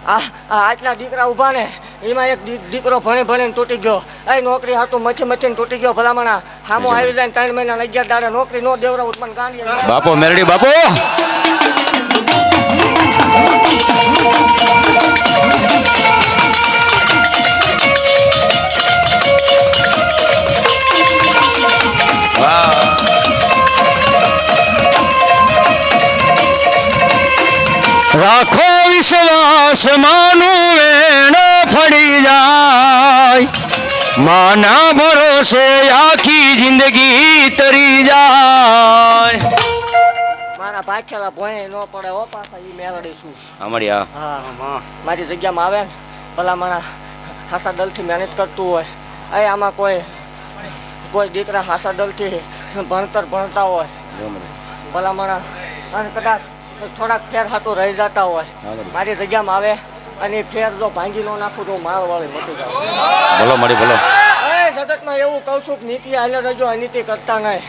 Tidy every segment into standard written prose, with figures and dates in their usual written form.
આટલા દીકરા ઊભા ને એમાં એક દીકરો ભણે તૂટી ગયો. એ નોકરી હાટું મથી તૂટી ગયો. ભલામણા હામો આવી જાય 3 મહિના 11 દાડે નોકરી નો દેવરા ઉત્પન્ન ગાંડી. બાપો મેરડી બાપો રાખો વિશ્વાસ માનું વેણ ફળી જાય માના ભરોસે આખી જિંદગી તરી જાય. મારા પાછલા ભોય નો પડે ઓ પાછા ઈ મેળડી છું અમારી હા મારી જગ્યામાં આવે ને ભલા મારા હાસા દલથી મહેનત કરતું હોય. આમાં કોઈ દીકરા હાસા દલથી ભણતા હોય ભલા મારા અને કદાચ થોડાક ફેર હાટું રહી જતા હોય મારી જગ્યામાં આવે અને ફેર જો ભાંગી નો નાખું તો માળ વાળી મટી જાય. બોલો મારી બોલો. જગતમાં એવું કહું છું કે નીતિ હાલે રહેજો અનીતિ કરતા નહીં.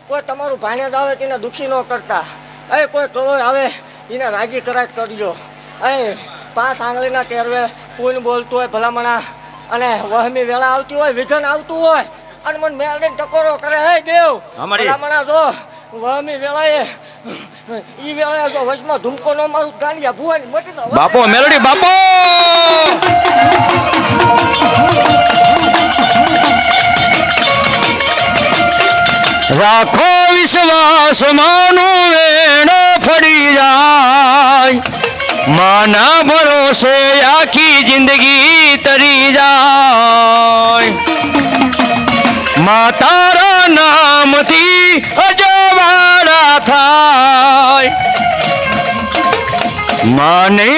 કોઈ તમારું ભાણેજ આવે તેને દુઃખી ન કરતા. કોઈ કળો આવે એને રાજી કરાજ કરજો. 5 આંગળીના ટેરવે પૂન બોલતું હોય ભલામણા અને વહમી વેળા આવતી હોય વિઘન આવતું હોય અને મને મેળવીને ટકોરો કરે. હે દેવ ભલામણા જો વહમી વેળાએ ઈ વેળાએ જો વચમાં ધૂમકો નો મારું ગાંડિયા ભુવાની મટી જાવ. બાપો મેલડી બાપો રાખો વિશ્વાસ માનું વેણ ફળી જાય માના ભરોસે આખી જિંદગી તરી જાય. મા તારા નામથી અજવાળા થાય માને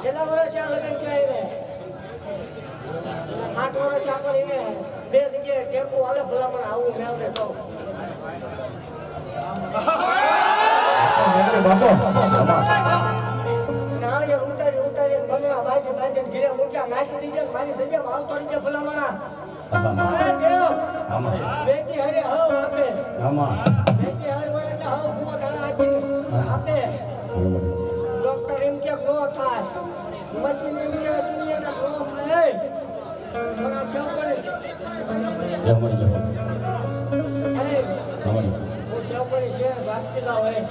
કેટલા વર્ષ ત્યાં લગન છે એને 8 વર્ષ ત્યાં પણ એને 2 જગ્યાએ ટેકો હાલે ભલામણ આવું મેળવે કહું. નાળિયેર ઉતારી બંગલા બાંધી ઘીરે મૂક્યા નાખી દીધે મારી જગ્યામાં આવતો રહી ગયા ભલામણા. વેચી હરે હવ આપે વેચી હર હોય એટલે હવ ભૂવો દાણા આપી આપે. ડોક્ટર એમ કે નો થાય મશીન એમ કે દુનિયાના નો થાય. પણ આ સેવ કરે સેવ કરી છે બાકી ના હોય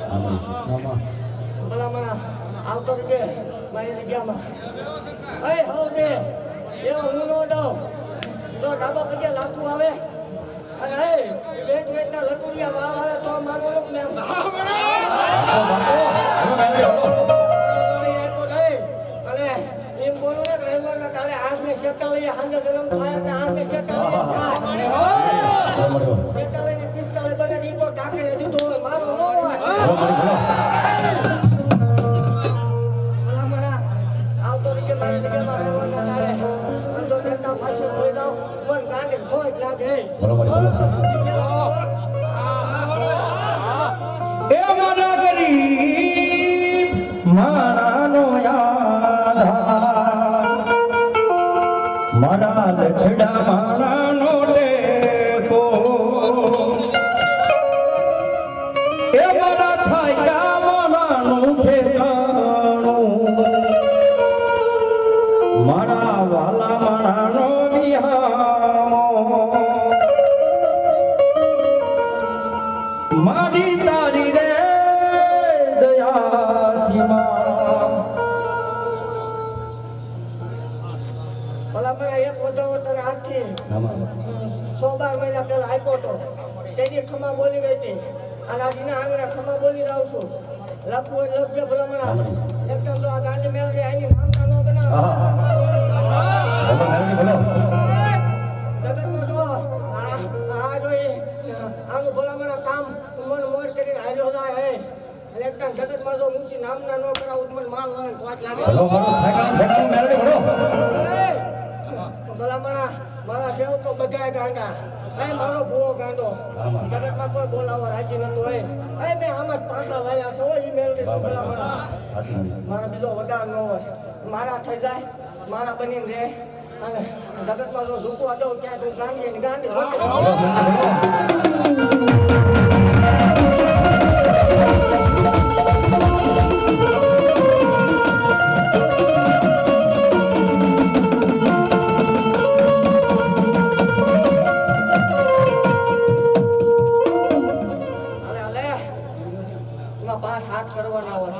ભલામણા આવતો કે મારી જગ્યામાં. હવ દે એવો હું નો દઉં તો ડાબા પગે લાખું આવે અને વેચના લટુડિયા વાવ આવે તો માનો લોક ને અને એમ બોલું ને રવિવારના તારે 8 ને 46 સાંજે જન્મ થાય એટલે 8 ને 46 થાય 46 ને 45 બને દીધો ટાંકીને દીધો હોય મારો ન હોય. મારા આવતો રીતે મારી જગ્યામાં રવિવારના તારે અંધો દેતા પાછો હોઈ જાવ મન કાંડે ધોઈ લાગે. એ મારા ગરીબ મારાનો યાદ મારા લખડા મારાનો ટેકો એ મારા થાય મારાનું ઠેકાણું મારા વાલા મારાનો વિહામો મારી તારી રે દયાથી ભલામણા એક વધો તને આજથી 112 મહિના પહેલા આપ્યો હતો તેની ખમા બોલી ગઈ હતી અને આજના આંગણા ખમા બોલી રહું છું. લખવું હોય લખજે ભલામણા એકદમ તો આ ગાંડી મેળવી આની નામના નો બનાવ જગતમાં તો આ જો આનું ભલામણા કામ મન મોર કરીને હાલ્યો જાય હે અને એકદમ જગતમાં જો ઊંચી નામના નો કરાવું મને માલ વાળા કોટ લાગે ભલામણા મારા સેવકો બધાય ગાંડા. મારો ભૂવો ગાંડો જગતમાં કોઈ બોલાવો રાજી નતો હોય. મેં આમ જ પાછા વાળ્યા છો ઈ મેળવી ભલામણા મારા બીજો વડાર ન હોય મારા થઈ જાય મારા બનીને રહે અને જગતમાં જો ઝૂકવા દઉં ક્યાં તું ગાંડી ગાંડી